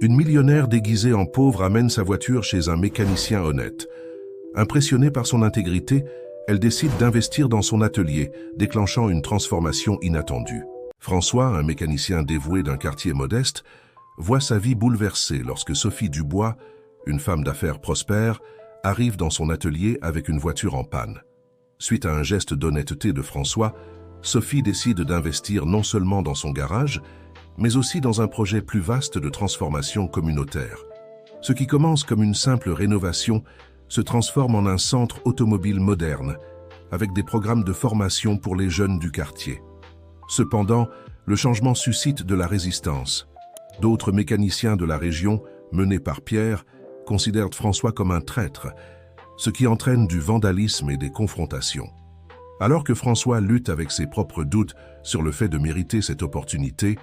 Une millionnaire déguisée en pauvre amène sa voiture chez un mécanicien honnête. Impressionnée par son intégrité, elle décide d'investir dans son atelier, déclenchant une transformation inattendue. François, un mécanicien dévoué d'un quartier modeste, voit sa vie bouleversée lorsque Sophie Dubois, une femme d'affaires prospère, arrive dans son atelier avec une voiture en panne. Suite à un geste d'honnêteté de François, Sophie décide d'investir non seulement dans son garage, mais aussi dans un projet plus vaste de transformation communautaire. Ce qui commence comme une simple rénovation se transforme en un centre automobile moderne, avec des programmes de formation pour les jeunes du quartier. Cependant, le changement suscite de la résistance. D'autres mécaniciens de la région, menés par Pierre, considèrent François comme un traître, ce qui entraîne du vandalisme et des confrontations. Alors que François lutte avec ses propres doutes sur le fait de mériter cette opportunité,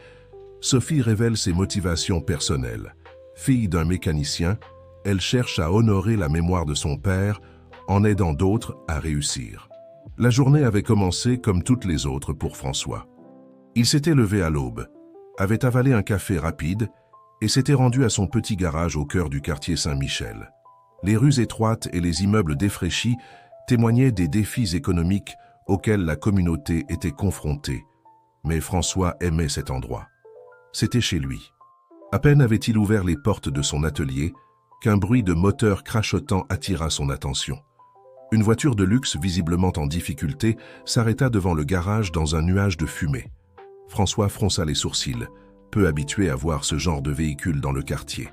Sophie révèle ses motivations personnelles. Fille d'un mécanicien, elle cherche à honorer la mémoire de son père en aidant d'autres à réussir. La journée avait commencé comme toutes les autres pour François. Il s'était levé à l'aube, avait avalé un café rapide et s'était rendu à son petit garage au cœur du quartier Saint-Michel. Les rues étroites et les immeubles défraîchis témoignaient des défis économiques auxquels la communauté était confrontée. Mais François aimait cet endroit. C'était chez lui. À peine avait-il ouvert les portes de son atelier qu'un bruit de moteur crachotant attira son attention. Une voiture de luxe visiblement en difficulté s'arrêta devant le garage dans un nuage de fumée. François fronça les sourcils, peu habitué à voir ce genre de véhicule dans le quartier.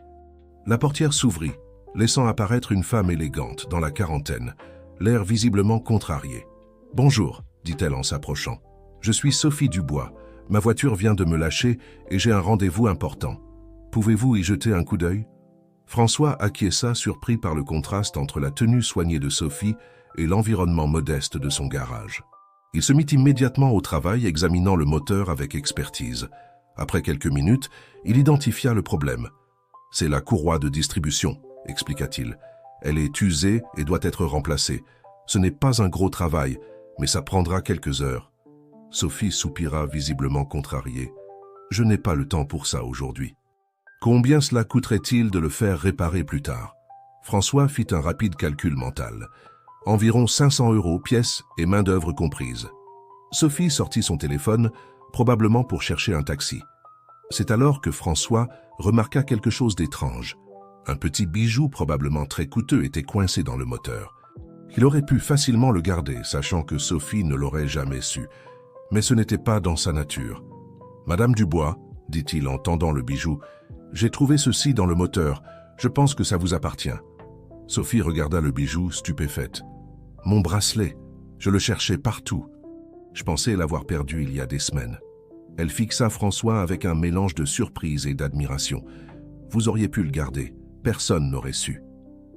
La portière s'ouvrit, laissant apparaître une femme élégante, dans la quarantaine, l'air visiblement contrarié. « Bonjour », dit-elle en s'approchant. « Je suis Sophie Dubois. Ma voiture vient de me lâcher et j'ai un rendez-vous important. Pouvez-vous y jeter un coup d'œil ?» François acquiesça, surpris par le contraste entre la tenue soignée de Sophie et l'environnement modeste de son garage. Il se mit immédiatement au travail, examinant le moteur avec expertise. Après quelques minutes, il identifia le problème. « C'est la courroie de distribution », expliqua-t-il. « Elle est usée et doit être remplacée. Ce n'est pas un gros travail, mais ça prendra quelques heures. » Sophie soupira, visiblement contrariée. « Je n'ai pas le temps pour ça aujourd'hui. » Combien cela coûterait-il de le faire réparer plus tard? François fit un rapide calcul mental. Environ 500 € pièces et main-d'œuvre comprise. Sophie sortit son téléphone, probablement pour chercher un taxi. C'est alors que François remarqua quelque chose d'étrange. Un petit bijou probablement très coûteux était coincé dans le moteur. Il aurait pu facilement le garder, sachant que Sophie ne l'aurait jamais su. Mais ce n'était pas dans sa nature. « Madame Dubois, » dit-il en tendant le bijou, « j'ai trouvé ceci dans le moteur. Je pense que ça vous appartient. » Sophie regarda le bijou, stupéfaite. « Mon bracelet, je le cherchais partout. Je pensais l'avoir perdu il y a des semaines. » Elle fixa François avec un mélange de surprise et d'admiration. « Vous auriez pu le garder. Personne n'aurait su. »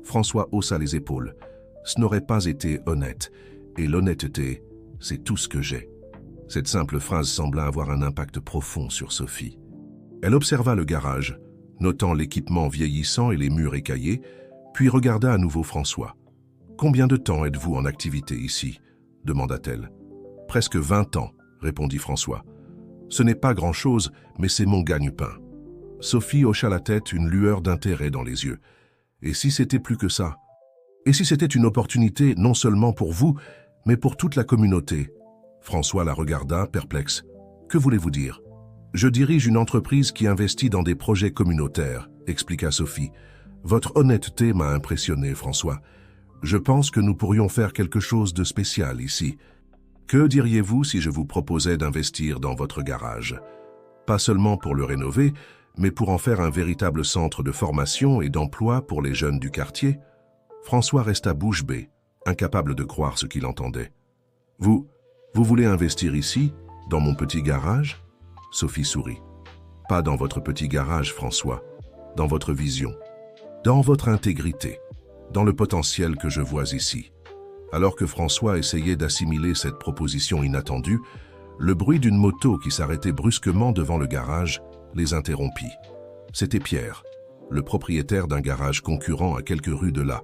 François haussa les épaules. « Ce n'aurait pas été honnête. Et l'honnêteté, c'est tout ce que j'ai. » Cette simple phrase sembla avoir un impact profond sur Sophie. Elle observa le garage, notant l'équipement vieillissant et les murs écaillés, puis regarda à nouveau François. « Combien de temps êtes-vous en activité ici ?» demanda-t-elle. « Presque 20 ans, » répondit François. « Ce n'est pas grand-chose, mais c'est mon gagne-pain. » Sophie hocha la tête, une lueur d'intérêt dans les yeux. « Et si c'était plus que ça? Et si c'était une opportunité non seulement pour vous, mais pour toute la communauté ?» François la regarda, perplexe. « Que voulez-vous dire ?»« Je dirige une entreprise qui investit dans des projets communautaires, » expliqua Sophie. « Votre honnêteté m'a impressionné, François. Je pense que nous pourrions faire quelque chose de spécial ici. Que diriez-vous si je vous proposais d'investir dans votre garage? Pas seulement pour le rénover, mais pour en faire un véritable centre de formation et d'emploi pour les jeunes du quartier ?» François resta bouche bée, incapable de croire ce qu'il entendait. « Vous voulez investir ici, dans mon petit garage ?» Sophie sourit. « Pas dans votre petit garage, François, dans votre vision, dans votre intégrité, dans le potentiel que je vois ici. » Alors que François essayait d'assimiler cette proposition inattendue, le bruit d'une moto qui s'arrêtait brusquement devant le garage les interrompit. C'était Pierre, le propriétaire d'un garage concurrent à quelques rues de là.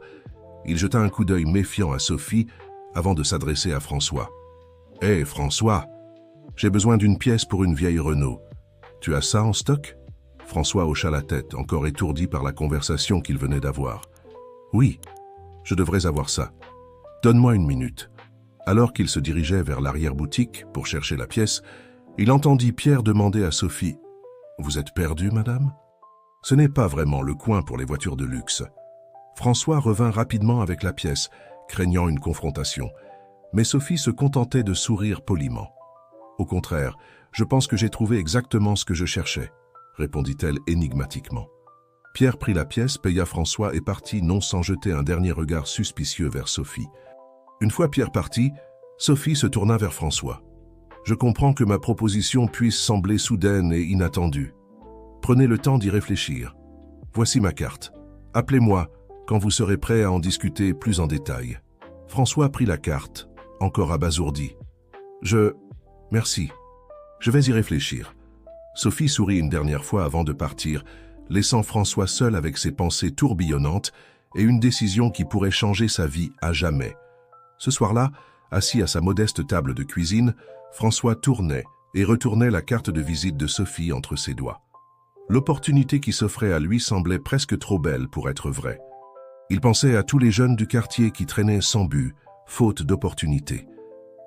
Il jeta un coup d'œil méfiant à Sophie avant de s'adresser à François. « Hé, François, j'ai besoin d'une pièce pour une vieille Renault. Tu as ça en stock ?» François hocha la tête, encore étourdi par la conversation qu'il venait d'avoir. « Oui, je devrais avoir ça. Donne-moi une minute. » Alors qu'il se dirigeait vers l'arrière-boutique pour chercher la pièce, il entendit Pierre demander à Sophie « Vous êtes perdue, madame ?» Ce n'est pas vraiment le coin pour les voitures de luxe. François revint rapidement avec la pièce, craignant une confrontation. Mais Sophie se contentait de sourire poliment. « Au contraire, je pense que j'ai trouvé exactement ce que je cherchais, » répondit-elle énigmatiquement. Pierre prit la pièce, paya François et partit, non sans jeter un dernier regard suspicieux vers Sophie. Une fois Pierre parti, Sophie se tourna vers François. « Je comprends que ma proposition puisse sembler soudaine et inattendue. Prenez le temps d'y réfléchir. Voici ma carte. Appelez-moi quand vous serez prêt à en discuter plus en détail. » François prit la carte, encore abasourdi. « Merci. Je vais y réfléchir. » Sophie sourit une dernière fois avant de partir, laissant François seul avec ses pensées tourbillonnantes et une décision qui pourrait changer sa vie à jamais. Ce soir-là, assis à sa modeste table de cuisine, François tournait et retournait la carte de visite de Sophie entre ses doigts. L'opportunité qui s'offrait à lui semblait presque trop belle pour être vraie. Il pensait à tous les jeunes du quartier qui traînaient sans but, faute d'opportunités.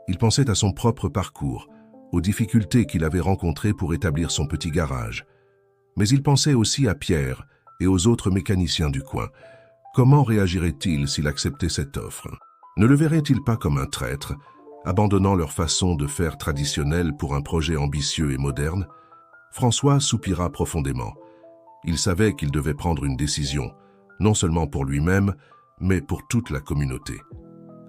Il pensait à son propre parcours, aux difficultés qu'il avait rencontrées pour établir son petit garage. Mais il pensait aussi à Pierre et aux autres mécaniciens du coin. Comment réagirait-il s'il acceptait cette offre? Ne le verrait-il pas comme un traître, abandonnant leur façon de faire traditionnelle pour un projet ambitieux et moderne? François soupira profondément. Il savait qu'il devait prendre une décision, non seulement pour lui-même, mais pour toute la communauté.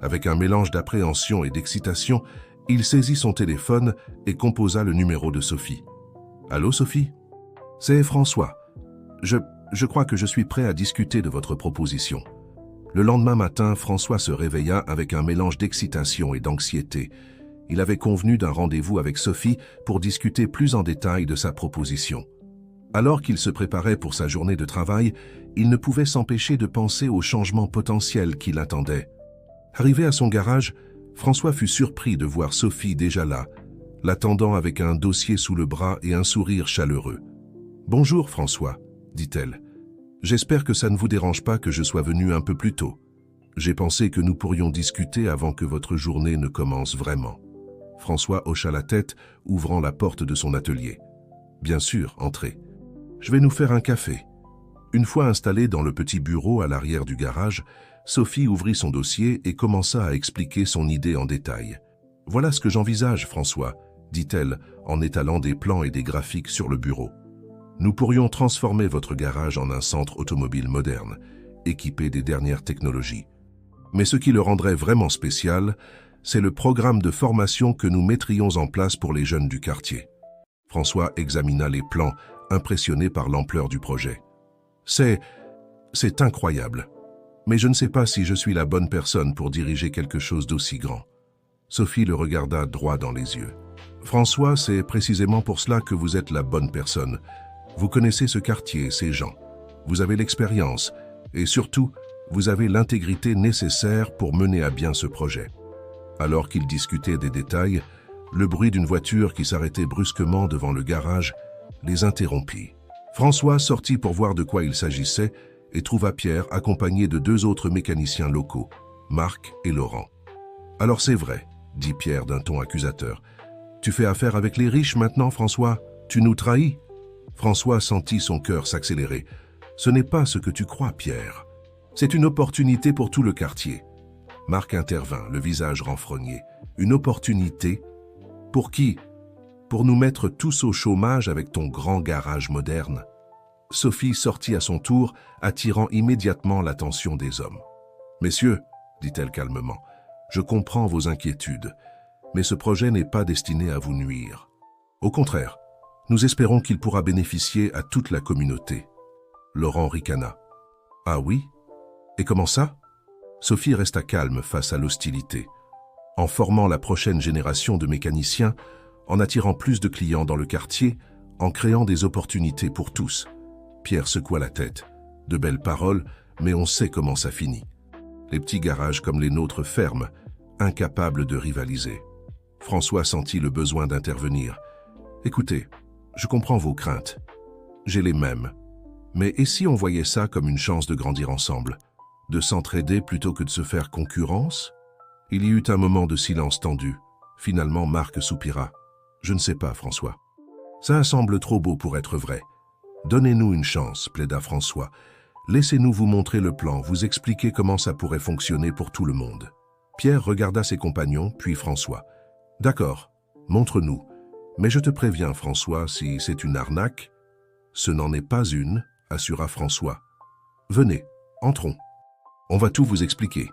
Avec un mélange d'appréhension et d'excitation, il saisit son téléphone et composa le numéro de Sophie. « Allô, Sophie ? C'est François. Je crois que je suis prêt à discuter de votre proposition. » Le lendemain matin, François se réveilla avec un mélange d'excitation et d'anxiété. Il avait convenu d'un rendez-vous avec Sophie pour discuter plus en détail de sa proposition. Alors qu'il se préparait pour sa journée de travail, il ne pouvait s'empêcher de penser aux changements potentiels qui l'attendaient. Arrivé à son garage, François fut surpris de voir Sophie déjà là, l'attendant avec un dossier sous le bras et un sourire chaleureux. « Bonjour François », dit-elle. « J'espère que ça ne vous dérange pas que je sois venu un peu plus tôt. J'ai pensé que nous pourrions discuter avant que votre journée ne commence vraiment. » François hocha la tête, ouvrant la porte de son atelier. « Bien sûr, entrez. Je vais nous faire un café. » Une fois installée dans le petit bureau à l'arrière du garage, Sophie ouvrit son dossier et commença à expliquer son idée en détail. « Voilà ce que j'envisage, François, » dit-elle en étalant des plans et des graphiques sur le bureau. « Nous pourrions transformer votre garage en un centre automobile moderne, équipé des dernières technologies. Mais ce qui le rendrait vraiment spécial, c'est le programme de formation que nous mettrions en place pour les jeunes du quartier. » François examina les plans, impressionné par l'ampleur du projet. « C'est incroyable. Mais je ne sais pas si je suis la bonne personne pour diriger quelque chose d'aussi grand. » Sophie le regarda droit dans les yeux. « François, c'est précisément pour cela que vous êtes la bonne personne. Vous connaissez ce quartier, ces gens. Vous avez l'expérience et surtout, vous avez l'intégrité nécessaire pour mener à bien ce projet. » Alors qu'ils discutaient des détails, le bruit d'une voiture qui s'arrêtait brusquement devant le garage les interrompit. François sortit pour voir de quoi il s'agissait et trouva Pierre accompagné de deux autres mécaniciens locaux, Marc et Laurent. « Alors c'est vrai, » dit Pierre d'un ton accusateur. « Tu fais affaire avec les riches maintenant, François? Tu nous trahis ?» François sentit son cœur s'accélérer. « Ce n'est pas ce que tu crois, Pierre. C'est une opportunité pour tout le quartier. » Marc intervint, le visage renfrogné. « Une opportunité? Pour qui? Pour nous mettre tous au chômage avec ton grand garage moderne. » Sophie sortit à son tour, attirant immédiatement l'attention des hommes. « Messieurs, » dit-elle calmement, « je comprends vos inquiétudes, mais ce projet n'est pas destiné à vous nuire. Au contraire, nous espérons qu'il pourra bénéficier à toute la communauté. » Laurent ricana. « Ah oui? Et comment ça ?» Sophie resta calme face à l'hostilité. En formant la prochaine génération de mécaniciens, en attirant plus de clients dans le quartier, en créant des opportunités pour tous. Pierre secoua la tête. De belles paroles, mais on sait comment ça finit. Les petits garages comme les nôtres ferment, incapables de rivaliser. François sentit le besoin d'intervenir. « Écoutez, je comprends vos craintes. J'ai les mêmes. Mais et si on voyait ça comme une chance de grandir ensemble? De s'entraider plutôt que de se faire concurrence? Il y eut un moment de silence tendu. Finalement, Marc soupira. Je ne sais pas, François. Ça semble trop beau pour être vrai. Donnez-nous une chance, plaida François. Laissez-nous vous montrer le plan, vous expliquer comment ça pourrait fonctionner pour tout le monde. Pierre regarda ses compagnons, puis François. D'accord, montre-nous. Mais je te préviens, François, si c'est une arnaque, ce n'en est pas une, assura François. Venez, entrons. On va tout vous expliquer.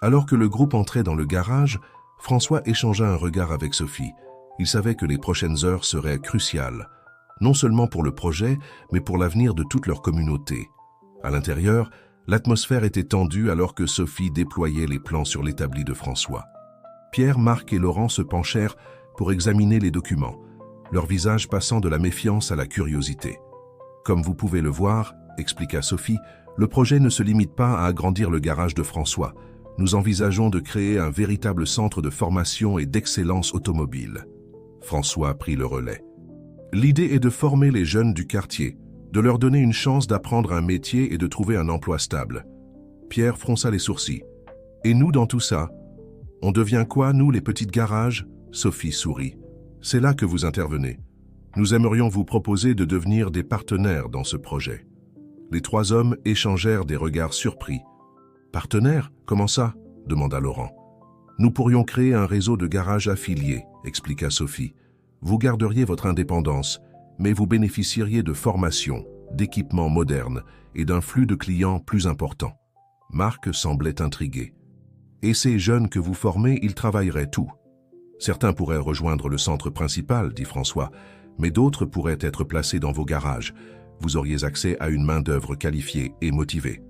Alors que le groupe entrait dans le garage, François échangea un regard avec Sophie. Il savait que les prochaines heures seraient cruciales, non seulement pour le projet, mais pour l'avenir de toute leur communauté. À l'intérieur, l'atmosphère était tendue alors que Sophie déployait les plans sur l'établi de François. Pierre, Marc et Laurent se penchèrent pour examiner les documents, leur visage passant de la méfiance à la curiosité. Comme vous pouvez le voir, expliqua Sophie, le projet ne se limite pas à agrandir le garage de François. Nous envisageons de créer un véritable centre de formation et d'excellence automobile. François prit le relais. L'idée est de former les jeunes du quartier, de leur donner une chance d'apprendre un métier et de trouver un emploi stable. Pierre fronça les sourcils. Et nous dans tout ça? On devient quoi, nous, les petites garages? Sophie sourit. C'est là que vous intervenez. Nous aimerions vous proposer de devenir des partenaires dans ce projet. Les trois hommes échangèrent des regards surpris. Partenaires? Comment ça? Demanda Laurent. Nous pourrions créer un réseau de garages affiliés, expliqua Sophie. Vous garderiez votre indépendance, mais vous bénéficieriez de formation, d'équipements modernes et d'un flux de clients plus important. Marc semblait intrigué. Et ces jeunes que vous formez, ils travailleraient tout. Certains pourraient rejoindre le centre principal, dit François, mais d'autres pourraient être placés dans vos garages. Vous auriez accès à une main-d'œuvre qualifiée et motivée.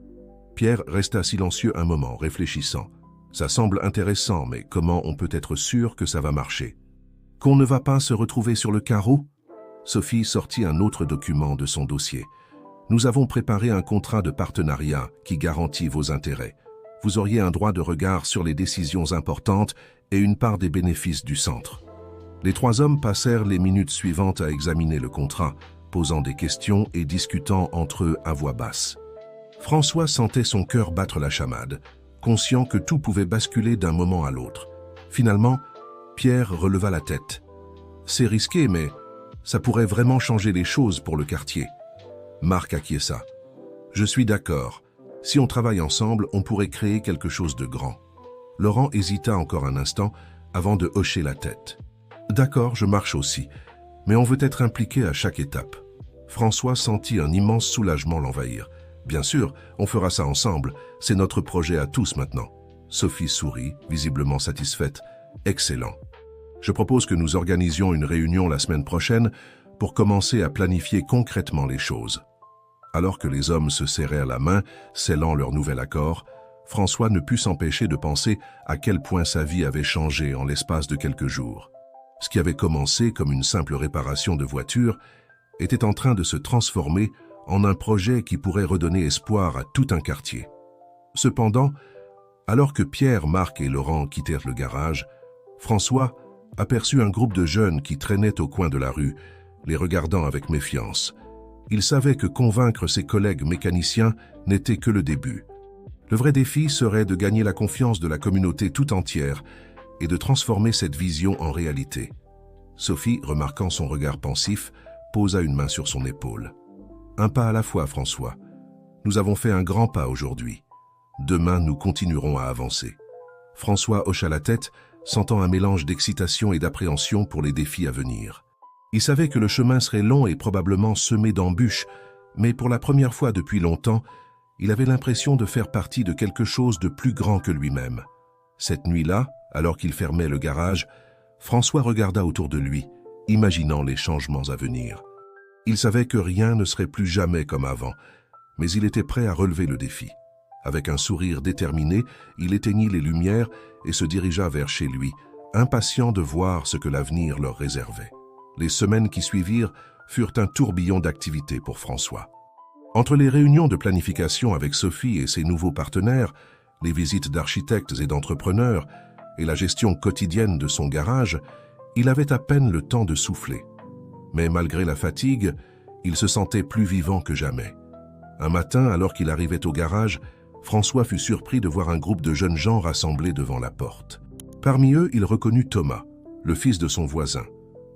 Pierre resta silencieux un moment, réfléchissant. Ça semble intéressant, mais comment on peut être sûr que ça va marcher? Qu'on ne va pas se retrouver sur le carreau? Sophie sortit un autre document de son dossier. Nous avons préparé un contrat de partenariat qui garantit vos intérêts. Vous auriez un droit de regard sur les décisions importantes et une part des bénéfices du centre. Les trois hommes passèrent les minutes suivantes à examiner le contrat, posant des questions et discutant entre eux à voix basse. François sentait son cœur battre la chamade, conscient que tout pouvait basculer d'un moment à l'autre. Finalement, Pierre releva la tête. C'est risqué, mais ça pourrait vraiment changer les choses pour le quartier. Marc acquiesça. Je suis d'accord. Si on travaille ensemble, on pourrait créer quelque chose de grand. Laurent hésita encore un instant avant de hocher la tête. D'accord, je marche aussi, mais on veut être impliqué à chaque étape. François sentit un immense soulagement l'envahir. Bien sûr, on fera ça ensemble, c'est notre projet à tous maintenant. Sophie sourit, visiblement satisfaite. Excellent. Je propose que nous organisions une réunion la semaine prochaine pour commencer à planifier concrètement les choses. Alors que les hommes se serraient la main, scellant leur nouvel accord, François ne put s'empêcher de penser à quel point sa vie avait changé en l'espace de quelques jours. Ce qui avait commencé comme une simple réparation de voiture était en train de se transformer en un projet qui pourrait redonner espoir à tout un quartier. Cependant, alors que Pierre, Marc et Laurent quittèrent le garage, François aperçut un groupe de jeunes qui traînaient au coin de la rue, les regardant avec méfiance. Il savait que convaincre ses collègues mécaniciens n'était que le début. Le vrai défi serait de gagner la confiance de la communauté tout entière et de transformer cette vision en réalité. Sophie, remarquant son regard pensif, posa une main sur son épaule. Un pas à la fois, François. Nous avons fait un grand pas aujourd'hui. Demain, nous continuerons à avancer. François hocha la tête, sentant un mélange d'excitation et d'appréhension pour les défis à venir. Il savait que le chemin serait long et probablement semé d'embûches, mais pour la première fois depuis longtemps, il avait l'impression de faire partie de quelque chose de plus grand que lui-même. Cette nuit-là, alors qu'il fermait le garage, François regarda autour de lui, imaginant les changements à venir. Il savait que rien ne serait plus jamais comme avant, mais il était prêt à relever le défi. Avec un sourire déterminé, il éteignit les lumières et se dirigea vers chez lui, impatient de voir ce que l'avenir leur réservait. Les semaines qui suivirent furent un tourbillon d'activités pour François. Entre les réunions de planification avec Sophie et ses nouveaux partenaires, les visites d'architectes et d'entrepreneurs et la gestion quotidienne de son garage, il avait à peine le temps de souffler. Mais malgré la fatigue, Il se sentait plus vivant que jamais. Un matin, alors qu'il arrivait au garage, François fut surpris de voir un groupe de jeunes gens rassemblés devant la porte. Parmi eux, il reconnut Thomas, le fils de son voisin,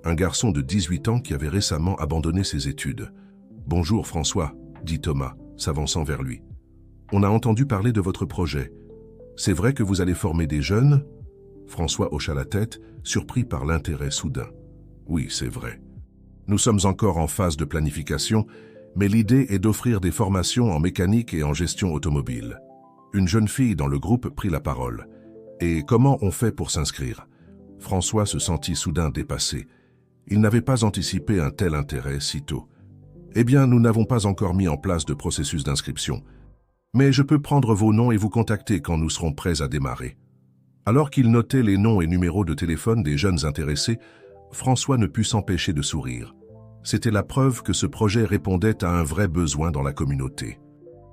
un garçon de 18 ans qui avait récemment abandonné ses études. « Bonjour François », dit Thomas, s'avançant vers lui. « On a entendu parler de votre projet. C'est vrai que vous allez former des jeunes ?» François hocha la tête, surpris par l'intérêt soudain. « Oui, c'est vrai. Nous sommes encore en phase de planification, mais l'idée est d'offrir des formations en mécanique et en gestion automobile. » Une jeune fille dans le groupe prit la parole. « Et comment on fait pour s'inscrire ?» François se sentit soudain dépassé. Il n'avait pas anticipé un tel intérêt si tôt. « Eh bien, nous n'avons pas encore mis en place de processus d'inscription. Mais je peux prendre vos noms et vous contacter quand nous serons prêts à démarrer. » Alors qu'il notait les noms et numéros de téléphone des jeunes intéressés, François ne put s'empêcher de sourire. C'était la preuve que ce projet répondait à un vrai besoin dans la communauté.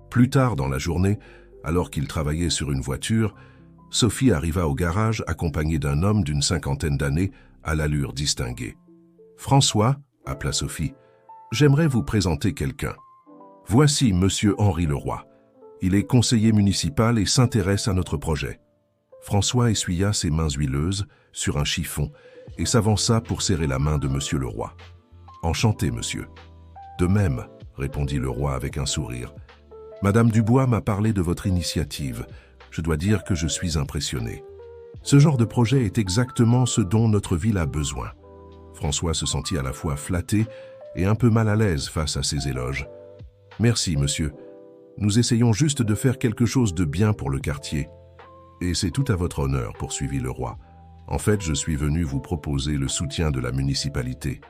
Plus tard dans la journée, alors qu'il travaillait sur une voiture, Sophie arriva au garage accompagnée d'un homme d'une 50aine d'années à l'allure distinguée. « François, » appela Sophie, « j'aimerais vous présenter quelqu'un. Voici Monsieur Henri Leroy. Il est conseiller municipal et s'intéresse à notre projet. » François essuya ses mains huileuses sur un chiffon et s'avança pour serrer la main de Monsieur Leroy. « Enchanté, monsieur. »« De même, » répondit Leroy avec un sourire. « Madame Dubois m'a parlé de votre initiative. Je dois dire que je suis impressionné. Ce genre de projet est exactement ce dont notre ville a besoin. » François se sentit à la fois flatté et un peu mal à l'aise face à ces éloges. « Merci, monsieur. Nous essayons juste de faire quelque chose de bien pour le quartier. » « Et c'est tout à votre honneur, poursuivit Leroy. En fait, je suis venu vous proposer le soutien de la municipalité.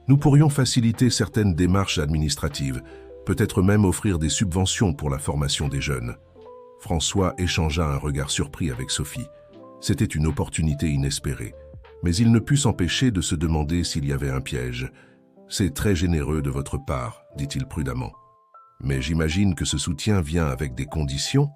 Nous pourrions faciliter certaines démarches administratives, peut-être même offrir des subventions pour la formation des jeunes. » François échangea un regard surpris avec Sophie. C'était une opportunité inespérée, mais il ne put s'empêcher de se demander s'il y avait un piège. « C'est très généreux de votre part, » dit-il prudemment. « Mais j'imagine que ce soutien vient avec des conditions ?»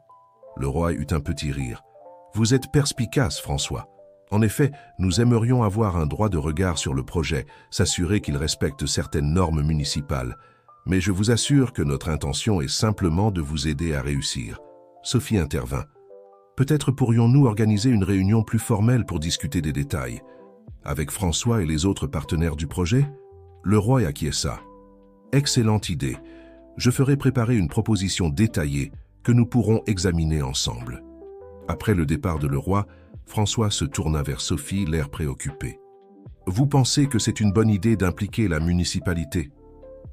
Leroy eut un petit rire. « Vous êtes perspicace, François. En effet, nous aimerions avoir un droit de regard sur le projet, s'assurer qu'il respecte certaines normes municipales. Mais je vous assure que notre intention est simplement de vous aider à réussir. » Sophie intervint. « Peut-être pourrions-nous organiser une réunion plus formelle pour discuter des détails. Avec François et les autres partenaires du projet ?» Leroy acquiesça. « Excellente idée. Je ferai préparer une proposition détaillée que nous pourrons examiner ensemble. » Après le départ de Leroy, François se tourna vers Sophie, l'air préoccupé. « Vous pensez que c'est une bonne idée d'impliquer la municipalité ?»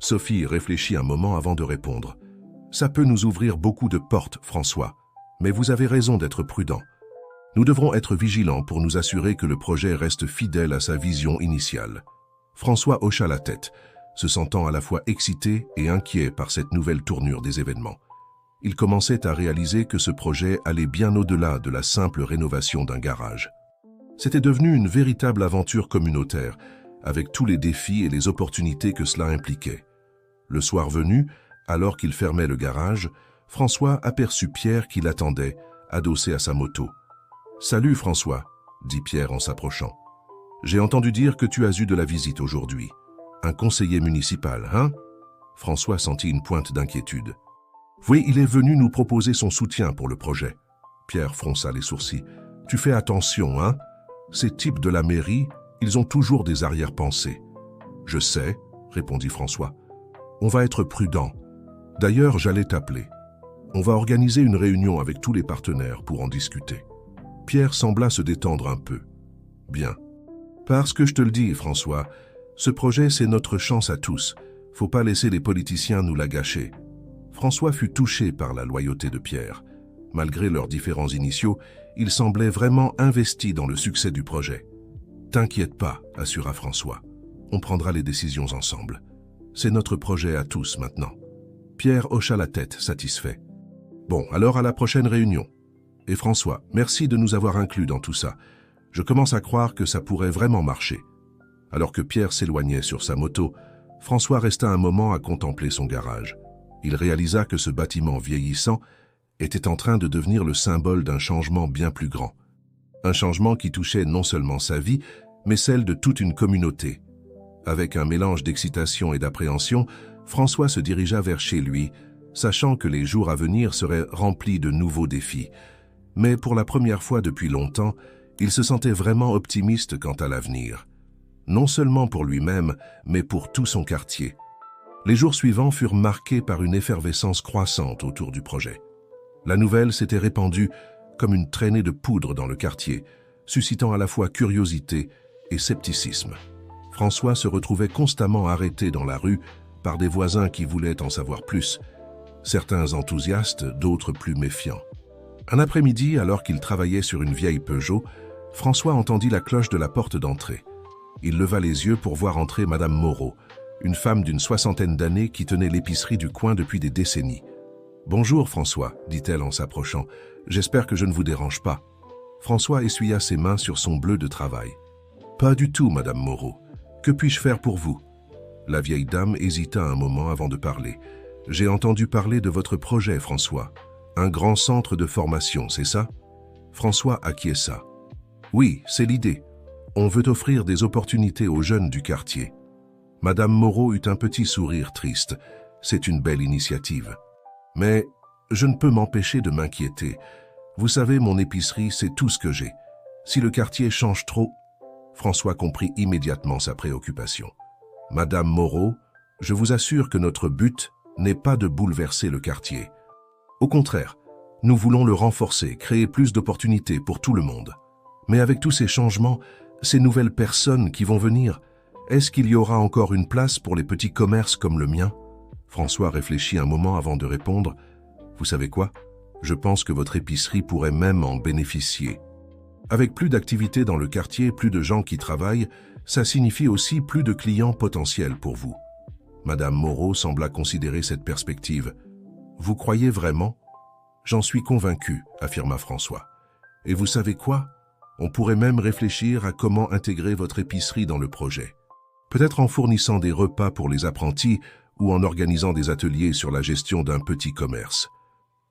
Sophie réfléchit un moment avant de répondre. « Ça peut nous ouvrir beaucoup de portes, François, mais vous avez raison d'être prudent. Nous devrons être vigilants pour nous assurer que le projet reste fidèle à sa vision initiale. » François hocha la tête, se sentant à la fois excité et inquiet par cette nouvelle tournure des événements. Il commençait à réaliser que ce projet allait bien au-delà de la simple rénovation d'un garage. C'était devenu une véritable aventure communautaire, avec tous les défis et les opportunités que cela impliquait. Le soir venu, alors qu'il fermait le garage, François aperçut Pierre qui l'attendait, adossé à sa moto. « Salut François », dit Pierre en s'approchant. « J'ai entendu dire que tu as eu de la visite aujourd'hui. Un conseiller municipal, hein ?» François sentit une pointe d'inquiétude. « Oui, il est venu nous proposer son soutien pour le projet. » Pierre fronça les sourcils. « Tu fais attention, hein? Ces types de la mairie, ils ont toujours des arrière-pensées. »« Je sais, » répondit François. « On va être prudent. D'ailleurs, j'allais t'appeler. On va organiser une réunion avec tous les partenaires pour en discuter. » Pierre sembla se détendre un peu. « Bien. Parce que je te le dis, François, ce projet, c'est notre chance à tous. Faut pas laisser les politiciens nous la gâcher. » François fut touché par la loyauté de Pierre. Malgré leurs différends initiaux, il semblait vraiment investi dans le succès du projet. « T'inquiète pas, » assura François. « On prendra les décisions ensemble. C'est notre projet à tous maintenant. » Pierre hocha la tête, satisfait. « Bon, alors à la prochaine réunion. Et François, merci de nous avoir inclus dans tout ça. Je commence à croire que ça pourrait vraiment marcher. » Alors que Pierre s'éloignait sur sa moto, François resta un moment à contempler son garage. Il réalisa que ce bâtiment vieillissant était en train de devenir le symbole d'un changement bien plus grand. Un changement qui touchait non seulement sa vie, mais celle de toute une communauté. Avec un mélange d'excitation et d'appréhension, François se dirigea vers chez lui, sachant que les jours à venir seraient remplis de nouveaux défis. Mais pour la première fois depuis longtemps, il se sentait vraiment optimiste quant à l'avenir. Non seulement pour lui-même, mais pour tout son quartier. Les jours suivants furent marqués par une effervescence croissante autour du projet. La nouvelle s'était répandue comme une traînée de poudre dans le quartier, suscitant à la fois curiosité et scepticisme. François se retrouvait constamment arrêté dans la rue par des voisins qui voulaient en savoir plus, certains enthousiastes, d'autres plus méfiants. Un après-midi, alors qu'il travaillait sur une vieille Peugeot, François entendit la cloche de la porte d'entrée. Il leva les yeux pour voir entrer Madame Moreau, une femme d'une 60aine d'années qui tenait l'épicerie du coin depuis des décennies. « Bonjour François, dit-elle en s'approchant. J'espère que je ne vous dérange pas. » François essuya ses mains sur son bleu de travail. « Pas du tout, Madame Moreau. Que puis-je faire pour vous ?» La vieille dame hésita un moment avant de parler. « J'ai entendu parler de votre projet, François. Un grand centre de formation, c'est ça ?» François acquiesça. « Oui, c'est l'idée. On veut offrir des opportunités aux jeunes du quartier. » Madame Moreau eut un petit sourire triste. C'est une belle initiative. Mais je ne peux m'empêcher de m'inquiéter. Vous savez, mon épicerie, c'est tout ce que j'ai. Si le quartier change trop... François comprit immédiatement sa préoccupation. Madame Moreau, je vous assure que notre but n'est pas de bouleverser le quartier. Au contraire, nous voulons le renforcer, créer plus d'opportunités pour tout le monde. Mais avec tous ces changements, ces nouvelles personnes qui vont venir, est-ce qu'il y aura encore une place pour les petits commerces comme le mien ? François réfléchit un moment avant de répondre. Vous savez quoi ? Je pense que votre épicerie pourrait même en bénéficier. Avec plus d'activités dans le quartier, plus de gens qui travaillent, ça signifie aussi plus de clients potentiels pour vous. Madame Moreau sembla considérer cette perspective. Vous croyez vraiment ? J'en suis convaincu, affirma François. Et vous savez quoi ? On pourrait même réfléchir à comment intégrer votre épicerie dans le projet. Peut-être en fournissant des repas pour les apprentis ou en organisant des ateliers sur la gestion d'un petit commerce.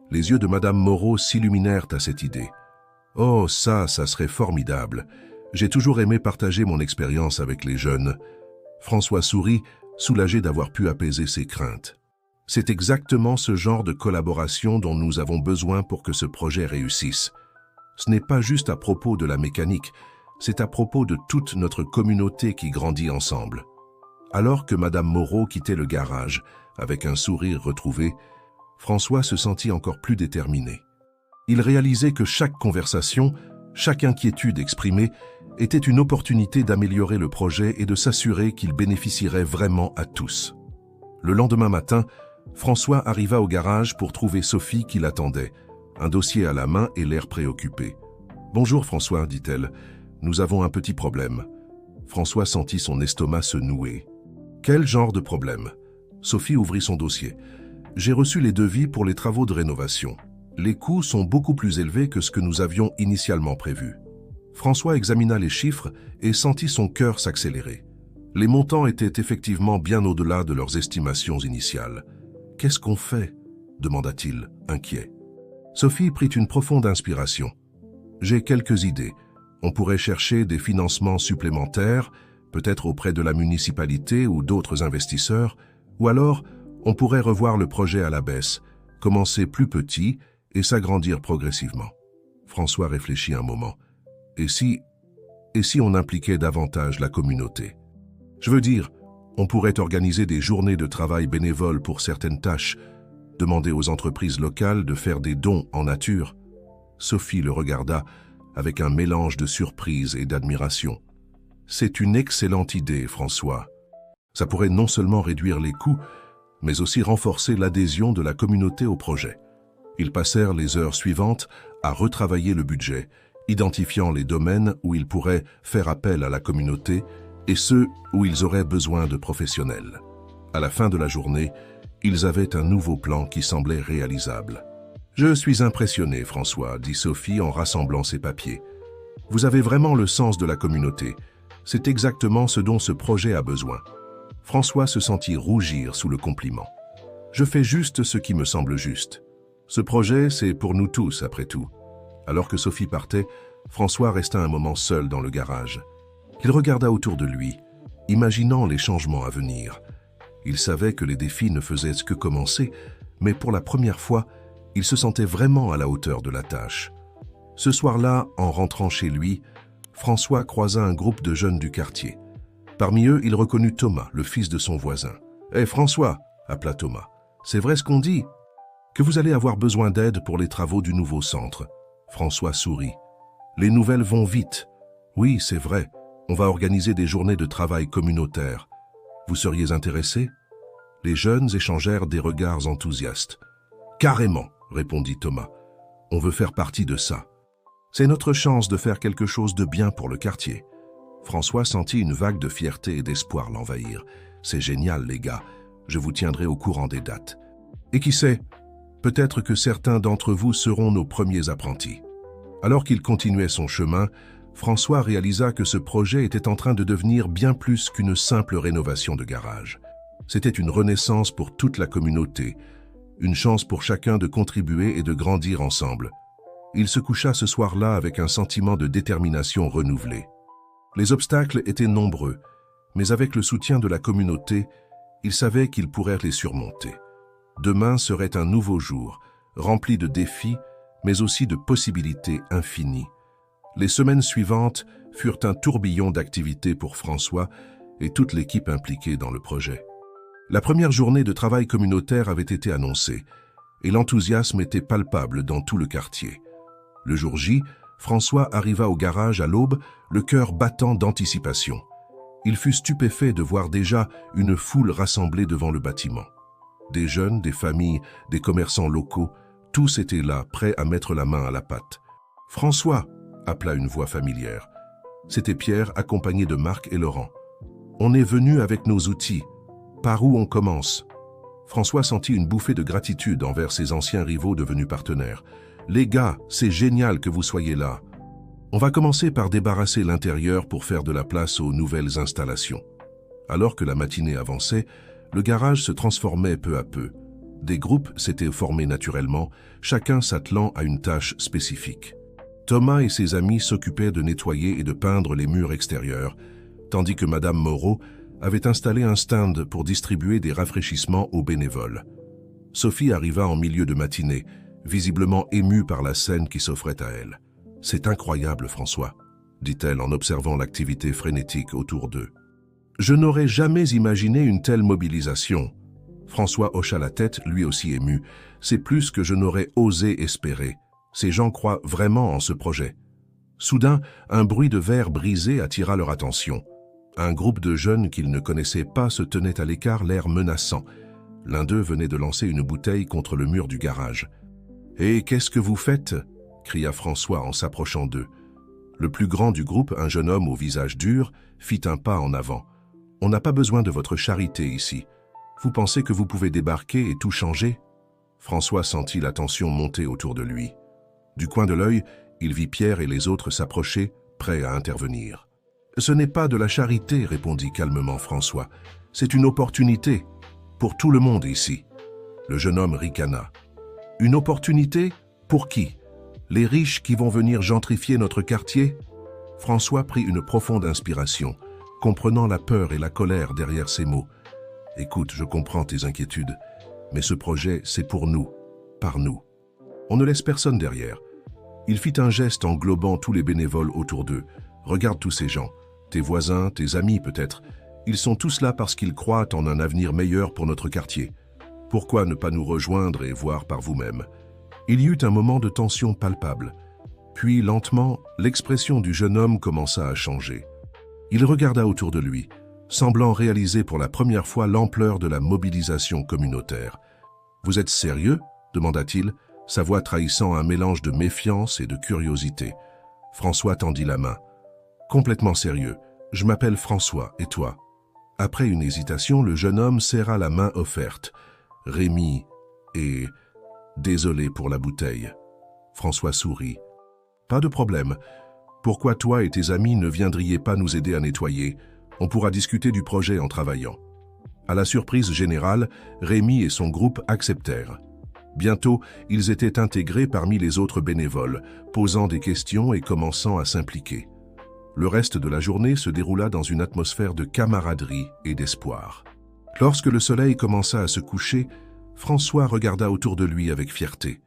Les yeux de Madame Moreau s'illuminèrent à cette idée. « Oh, ça serait formidable. J'ai toujours aimé partager mon expérience avec les jeunes. » François sourit, soulagé d'avoir pu apaiser ses craintes. C'est exactement ce genre de collaboration dont nous avons besoin pour que ce projet réussisse. Ce n'est pas juste à propos de la mécanique, c'est à propos de toute notre communauté qui grandit ensemble. Alors que Madame Moreau quittait le garage, avec un sourire retrouvé, François se sentit encore plus déterminé. Il réalisait que chaque conversation, chaque inquiétude exprimée, était une opportunité d'améliorer le projet et de s'assurer qu'il bénéficierait vraiment à tous. Le lendemain matin, François arriva au garage pour trouver Sophie qui l'attendait, un dossier à la main et l'air préoccupé. « Bonjour François, dit-elle, nous avons un petit problème. » François sentit son estomac se nouer. « Quel genre de problème ?» Sophie ouvrit son dossier. « J'ai reçu les devis pour les travaux de rénovation. Les coûts sont beaucoup plus élevés que ce que nous avions initialement prévu. » François examina les chiffres et sentit son cœur s'accélérer. Les montants étaient effectivement bien au-delà de leurs estimations initiales. « Qu'est-ce qu'on fait ?» demanda-t-il, inquiet. Sophie prit une profonde inspiration. « J'ai quelques idées. On pourrait chercher des financements supplémentaires, peut-être auprès de la municipalité ou d'autres investisseurs, ou alors on pourrait revoir le projet à la baisse, commencer plus petit et s'agrandir progressivement. » François réfléchit un moment. « Et si on impliquait davantage la communauté ? Je veux dire, on pourrait organiser des journées de travail bénévoles pour certaines tâches, demander aux entreprises locales de faire des dons en nature. » Sophie le regarda avec un mélange de surprise et d'admiration. « C'est une excellente idée, François. Ça pourrait non seulement réduire les coûts, mais aussi renforcer l'adhésion de la communauté au projet. » Ils passèrent les heures suivantes à retravailler le budget, identifiant les domaines où ils pourraient faire appel à la communauté et ceux où ils auraient besoin de professionnels. À la fin de la journée, ils avaient un nouveau plan qui semblait réalisable. « Je suis impressionné, François, » dit Sophie en rassemblant ses papiers. « Vous avez vraiment le sens de la communauté. C'est exactement ce dont ce projet a besoin. » François se sentit rougir sous le compliment. « Je fais juste ce qui me semble juste. Ce projet, c'est pour nous tous, après tout. » Alors que Sophie partait, François resta un moment seul dans le garage. Il regarda autour de lui. imaginant les changements à venir. Il savait que les défis ne faisaient que commencer, mais pour la première fois, il se sentait vraiment à la hauteur de la tâche. Ce soir-là, en rentrant chez lui, François croisa un groupe de jeunes du quartier. Parmi eux, il reconnut Thomas, le fils de son voisin. « Hé François !» appela Thomas. « C'est vrai ce qu'on dit ? Que vous allez avoir besoin d'aide pour les travaux du nouveau centre. » François sourit. « Les nouvelles vont vite. Oui, c'est vrai. On va organiser des journées de travail communautaires. Vous seriez intéressés ?» Les jeunes échangèrent des regards enthousiastes. « Carrément !» répondit Thomas. « On veut faire partie de ça. C'est notre chance de faire quelque chose de bien pour le quartier. » François sentit une vague de fierté et d'espoir l'envahir. « C'est génial, les gars. Je vous tiendrai au courant des dates. Et qui sait, peut-être que certains d'entre vous seront nos premiers apprentis. » Alors qu'il continuait son chemin, François réalisa que ce projet était en train de devenir bien plus qu'une simple rénovation de garage. C'était une renaissance pour toute la communauté, une chance pour chacun de contribuer et de grandir ensemble. Il se coucha ce soir-là avec un sentiment de détermination renouvelé. Les obstacles étaient nombreux, mais avec le soutien de la communauté, il savait qu'il pourrait les surmonter. Demain serait un nouveau jour, rempli de défis, mais aussi de possibilités infinies. Les semaines suivantes furent un tourbillon d'activités pour François et toute l'équipe impliquée dans le projet. La première journée de travail communautaire avait été annoncée, et l'enthousiasme était palpable dans tout le quartier. Le jour J, François arriva au garage à l'aube, le cœur battant d'anticipation. Il fut stupéfait de voir déjà une foule rassemblée devant le bâtiment. Des jeunes, des familles, des commerçants locaux, tous étaient là, prêts à mettre la main à la pâte. « François !» appela une voix familière. C'était Pierre, accompagné de Marc et Laurent. « On est venu avec nos outils. Par où on commence ?» François sentit une bouffée de gratitude envers ses anciens rivaux devenus partenaires. « Les gars, c'est génial que vous soyez là. On va commencer par débarrasser l'intérieur pour faire de la place aux nouvelles installations. » Alors que la matinée avançait, le garage se transformait peu à peu. Des groupes s'étaient formés naturellement, chacun s'attelant à une tâche spécifique. Thomas et ses amis s'occupaient de nettoyer et de peindre les murs extérieurs, tandis que Madame Moreau avait installé un stand pour distribuer des rafraîchissements aux bénévoles. Sophie arriva en milieu de matinée, visiblement émue par la scène qui s'offrait à elle. « C'est incroyable, François », dit-elle en observant l'activité frénétique autour d'eux. « Je n'aurais jamais imaginé une telle mobilisation. » François hocha la tête, lui aussi ému. « C'est plus que je n'aurais osé espérer. Ces gens croient vraiment en ce projet. » Soudain, un bruit de verre brisé attira leur attention. Un groupe de jeunes qu'ils ne connaissaient pas se tenait à l'écart, l'air menaçant. L'un d'eux venait de lancer une bouteille contre le mur du garage. « Et qu'est-ce que vous faites ?» cria François en s'approchant d'eux. Le plus grand du groupe, un jeune homme au visage dur, fit un pas en avant. « On n'a pas besoin de votre charité ici. Vous pensez que vous pouvez débarquer et tout changer ?» François sentit la tension monter autour de lui. Du coin de l'œil, il vit Pierre et les autres s'approcher, prêts à intervenir. « Ce n'est pas de la charité, » répondit calmement François. « C'est une opportunité, pour tout le monde ici. » Le jeune homme ricana. « Une opportunité? Pour qui? Les riches qui vont venir gentrifier notre quartier ?» François prit une profonde inspiration, comprenant la peur et la colère derrière ces mots. « Écoute, je comprends tes inquiétudes, mais ce projet, c'est pour nous, par nous. On ne laisse personne derrière. » Il fit un geste englobant tous les bénévoles autour d'eux. « Regarde tous ces gens, tes voisins, tes amis peut-être. Ils sont tous là parce qu'ils croient en un avenir meilleur pour notre quartier. Pourquoi ne pas nous rejoindre et voir par vous-même ?» Il y eut un moment de tension palpable. Puis, lentement, l'expression du jeune homme commença à changer. Il regarda autour de lui, semblant réaliser pour la première fois l'ampleur de la mobilisation communautaire. « Vous êtes sérieux ?» demanda-t-il, sa voix trahissant un mélange de méfiance et de curiosité. François tendit la main. « Complètement sérieux. Je m'appelle François, et toi ?» Après une hésitation, le jeune homme serra la main offerte. « Rémi et... désolé pour la bouteille. » François sourit. « Pas de problème. Pourquoi toi et tes amis ne viendriez pas nous aider à nettoyer? On pourra discuter du projet en travaillant. » À la surprise générale, Rémi et son groupe acceptèrent. Bientôt, ils étaient intégrés parmi les autres bénévoles, posant des questions et commençant à s'impliquer. Le reste de la journée se déroula dans une atmosphère de camaraderie et d'espoir. Lorsque le soleil commença à se coucher, François regarda autour de lui avec fierté.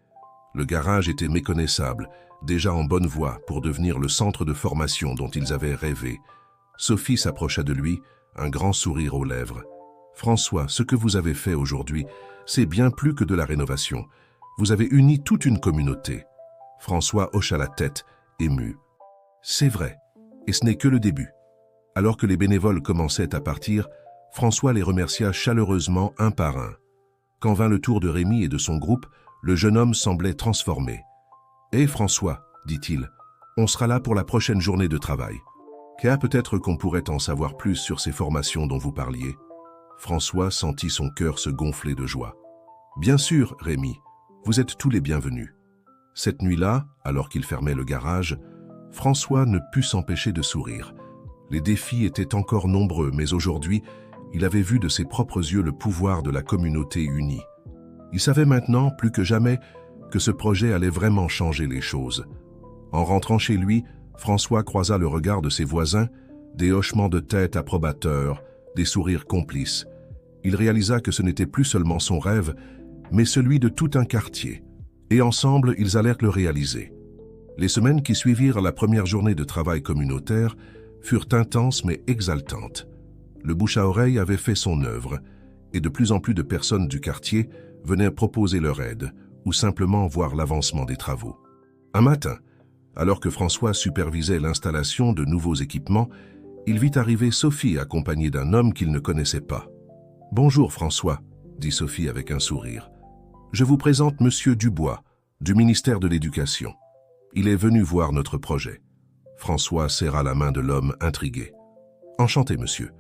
Le garage était méconnaissable, déjà en bonne voie pour devenir le centre de formation dont ils avaient rêvé. Sophie s'approcha de lui, un grand sourire aux lèvres. « François, ce que vous avez fait aujourd'hui, c'est bien plus que de la rénovation. Vous avez uni toute une communauté. » François hocha la tête, ému. « C'est vrai, et ce n'est que le début. » Alors que les bénévoles commençaient à partir, François les remercia chaleureusement un par un. Quand vint le tour de Rémi et de son groupe, le jeune homme semblait transformé. « Hé François, dit-il, on sera là pour la prochaine journée de travail. Peut-être qu'on pourrait en savoir plus sur ces formations dont vous parliez. » François sentit son cœur se gonfler de joie. « Bien sûr, Rémi, vous êtes tous les bienvenus. » Cette nuit-là, alors qu'il fermait le garage, François ne put s'empêcher de sourire. Les défis étaient encore nombreux, mais aujourd'hui, il avait vu de ses propres yeux le pouvoir de la communauté unie. Il savait maintenant, plus que jamais, que ce projet allait vraiment changer les choses. En rentrant chez lui, François croisa le regard de ses voisins, des hochements de tête approbateurs, des sourires complices. Il réalisa que ce n'était plus seulement son rêve, mais celui de tout un quartier. Et ensemble, ils allèrent le réaliser. Les semaines qui suivirent la première journée de travail communautaire furent intenses mais exaltantes. Le bouche-à-oreille avait fait son œuvre, et de plus en plus de personnes du quartier venaient proposer leur aide ou simplement voir l'avancement des travaux. Un matin, alors que François supervisait l'installation de nouveaux équipements, il vit arriver Sophie accompagnée d'un homme qu'il ne connaissait pas. « Bonjour François, » dit Sophie avec un sourire. « Je vous présente Monsieur Dubois, du ministère de l'Éducation. Il est venu voir notre projet. » François serra la main de l'homme intrigué. « Enchanté, monsieur.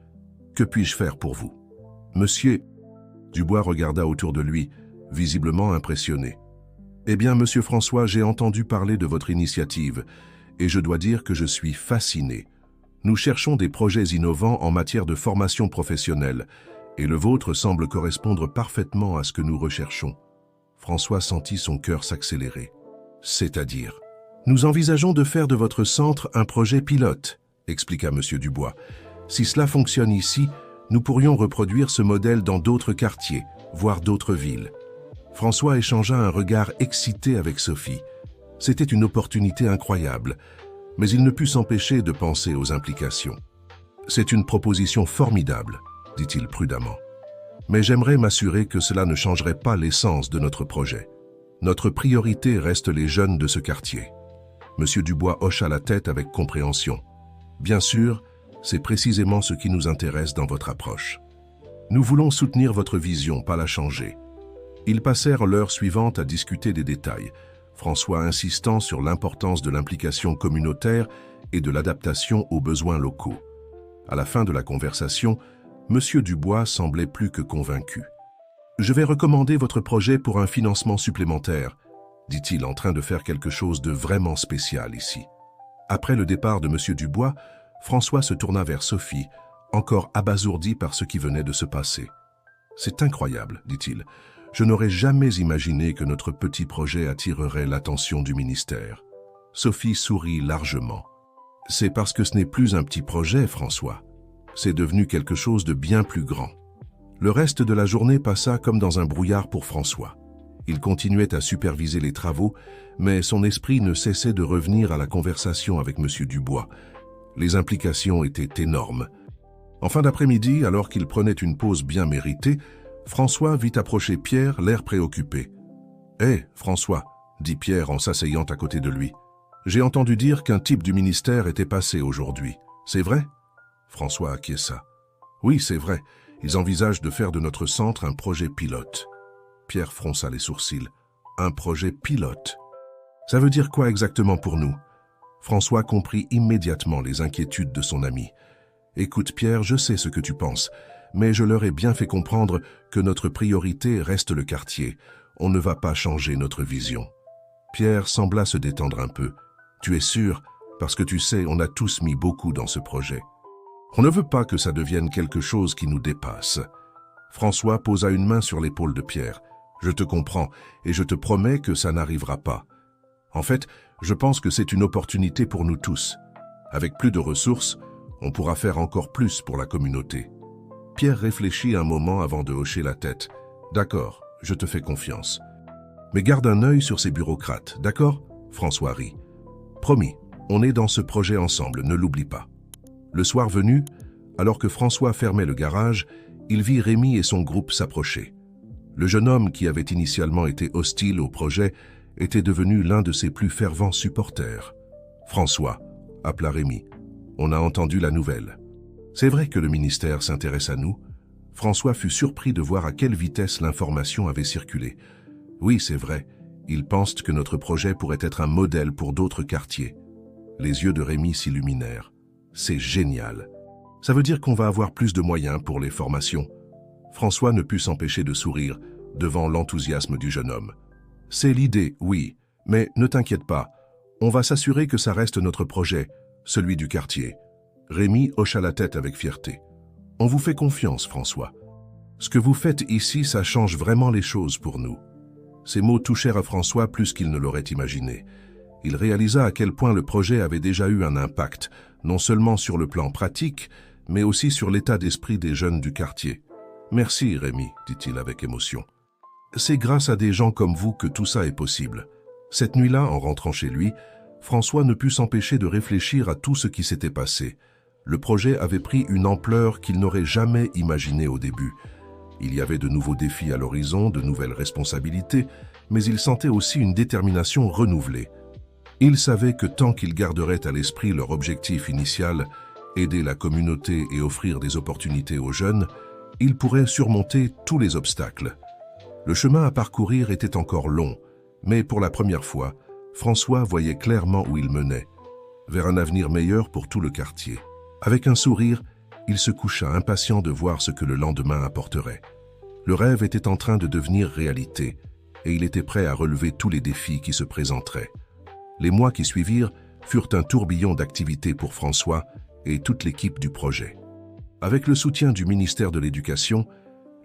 Que puis-je faire pour vous ?» Monsieur... Dubois regarda autour de lui, visiblement impressionné. « Eh bien, monsieur François, j'ai entendu parler de votre initiative, et je dois dire que je suis fasciné. Nous cherchons des projets innovants en matière de formation professionnelle, et le vôtre semble correspondre parfaitement à ce que nous recherchons. » François sentit son cœur s'accélérer. « C'est-à-dire ? » « Nous envisageons de faire de votre centre un projet pilote, » expliqua monsieur Dubois. « Si cela fonctionne ici, nous pourrions reproduire ce modèle dans d'autres quartiers, voire d'autres villes. » François échangea un regard excité avec Sophie. C'était une opportunité incroyable, mais il ne put s'empêcher de penser aux implications. « C'est une proposition formidable, » dit-il prudemment. « Mais j'aimerais m'assurer que cela ne changerait pas l'essence de notre projet. Notre priorité reste les jeunes de ce quartier. » Monsieur Dubois hocha la tête avec compréhension. « Bien sûr, c'est précisément ce qui nous intéresse dans votre approche. Nous voulons soutenir votre vision, pas la changer. » Ils passèrent l'heure suivante à discuter des détails, François insistant sur l'importance de l'implication communautaire et de l'adaptation aux besoins locaux. À la fin de la conversation, Monsieur Dubois semblait plus que convaincu. « Je vais recommander votre projet pour un financement supplémentaire, » dit-il en train de faire quelque chose de vraiment spécial ici. Après le départ de monsieur Dubois, François se tourna vers Sophie, encore abasourdi par ce qui venait de se passer. « C'est incroyable, dit-il. Je n'aurais jamais imaginé que notre petit projet attirerait l'attention du ministère. » Sophie sourit largement. « C'est parce que ce n'est plus un petit projet, François. C'est devenu quelque chose de bien plus grand. » Le reste de la journée passa comme dans un brouillard pour François. Il continuait à superviser les travaux, mais son esprit ne cessait de revenir à la conversation avec monsieur Dubois. Les implications étaient énormes. En fin d'après-midi, alors qu'il prenait une pause bien méritée, François vit approcher Pierre, l'air préoccupé. « Hé, François, » dit Pierre en s'asseyant à côté de lui. « J'ai entendu dire qu'un type du ministère était passé aujourd'hui. C'est vrai ?» François acquiesça. « Oui, c'est vrai. Ils envisagent de faire de notre centre un projet pilote. » Pierre fronça les sourcils. « Un projet pilote. Ça veut dire quoi exactement pour nous ?» François comprit immédiatement les inquiétudes de son ami. « Écoute Pierre, je sais ce que tu penses, mais je leur ai bien fait comprendre que notre priorité reste le quartier. On ne va pas changer notre vision. » Pierre sembla se détendre un peu. « Tu es sûr? Parce que tu sais, on a tous mis beaucoup dans ce projet. On ne veut pas que ça devienne quelque chose qui nous dépasse. » François posa une main sur l'épaule de Pierre. « Je te comprends et je te promets que ça n'arrivera pas. En fait, je pense que c'est une opportunité pour nous tous. Avec plus de ressources, on pourra faire encore plus pour la communauté. Pierre réfléchit un moment avant de hocher la tête. D'accord, je te fais confiance. Mais garde un œil sur ces bureaucrates, d'accord? François rit. Promis, on est dans ce projet ensemble, ne l'oublie pas. Le soir venu, alors que François fermait le garage, il vit Rémi et son groupe s'approcher. Le jeune homme qui avait initialement été hostile au projet était devenu l'un de ses plus fervents supporters. François, appela Rémi, on a entendu la nouvelle. C'est vrai que le ministère s'intéresse à nous. François fut surpris de voir à quelle vitesse l'information avait circulé. Oui, c'est vrai, ils pensent que notre projet pourrait être un modèle pour d'autres quartiers. Les yeux de Rémi s'illuminèrent. C'est génial. Ça veut dire qu'on va avoir plus de moyens pour les formations. François ne put s'empêcher de sourire devant l'enthousiasme du jeune homme. C'est l'idée, oui, mais ne t'inquiète pas. On va s'assurer que ça reste notre projet, celui du quartier. Rémi hocha la tête avec fierté. On vous fait confiance, François. Ce que vous faites ici, ça change vraiment les choses pour nous. Ces mots touchèrent à François plus qu'il ne l'aurait imaginé. Il réalisa à quel point le projet avait déjà eu un impact, non seulement sur le plan pratique, mais aussi sur l'état d'esprit des jeunes du quartier. « Merci, Rémi, dit-il avec émotion. C'est grâce à des gens comme vous que tout ça est possible. » Cette nuit-là, en rentrant chez lui, François ne put s'empêcher de réfléchir à tout ce qui s'était passé. Le projet avait pris une ampleur qu'il n'aurait jamais imaginée au début. Il y avait de nouveaux défis à l'horizon, de nouvelles responsabilités, mais il sentait aussi une détermination renouvelée. Il savait que tant qu'ils garderaient à l'esprit leur objectif initial, aider la communauté et offrir des opportunités aux jeunes, ils pourraient surmonter tous les obstacles. Le chemin à parcourir était encore long, mais pour la première fois, François voyait clairement où il menait, vers un avenir meilleur pour tout le quartier. Avec un sourire, il se coucha impatient de voir ce que le lendemain apporterait. Le rêve était en train de devenir réalité, et il était prêt à relever tous les défis qui se présenteraient. Les mois qui suivirent furent un tourbillon d'activités pour François et toute l'équipe du projet. Avec le soutien du ministère de l'Éducation,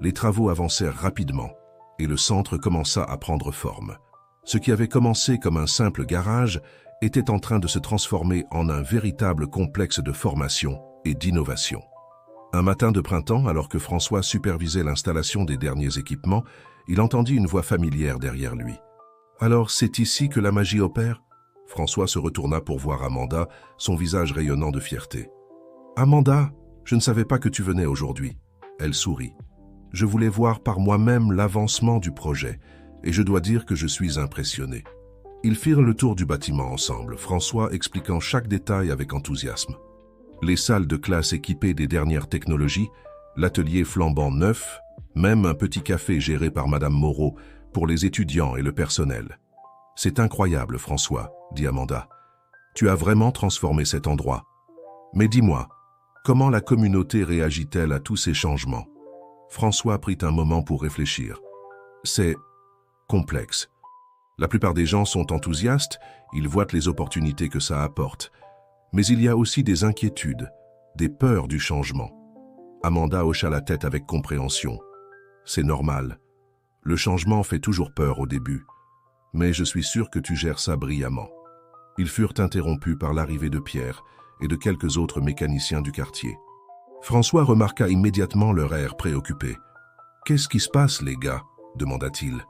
les travaux avancèrent rapidement et le centre commença à prendre forme. Ce qui avait commencé comme un simple garage était en train de se transformer en un véritable complexe de formation et d'innovation. Un matin de printemps, alors que François supervisait l'installation des derniers équipements, il entendit une voix familière derrière lui. « Alors, c'est ici que la magie opère ?» François se retourna pour voir Amanda, son visage rayonnant de fierté. « Amanda, je ne savais pas que tu venais aujourd'hui. » Elle sourit. « Je voulais voir par moi-même l'avancement du projet, et je dois dire que je suis impressionné. » Ils firent le tour du bâtiment ensemble, François expliquant chaque détail avec enthousiasme. Les salles de classe équipées des dernières technologies, l'atelier flambant neuf, même un petit café géré par Madame Moreau pour les étudiants et le personnel. « C'est incroyable, François, » dit Amanda. « Tu as vraiment transformé cet endroit. Mais dis-moi, comment la communauté réagit-elle à tous ces changements ?» François prit un moment pour réfléchir. « C'est complexe. La plupart des gens sont enthousiastes, ils voient les opportunités que ça apporte. Mais il y a aussi des inquiétudes, des peurs du changement. » Amanda hocha la tête avec compréhension. « C'est normal. Le changement fait toujours peur au début. Mais je suis sûr que tu gères ça brillamment. » Ils furent interrompus par l'arrivée de Pierre et de quelques autres mécaniciens du quartier. François remarqua immédiatement leur air préoccupé. « Qu'est-ce qui se passe, les gars ?» demanda-t-il.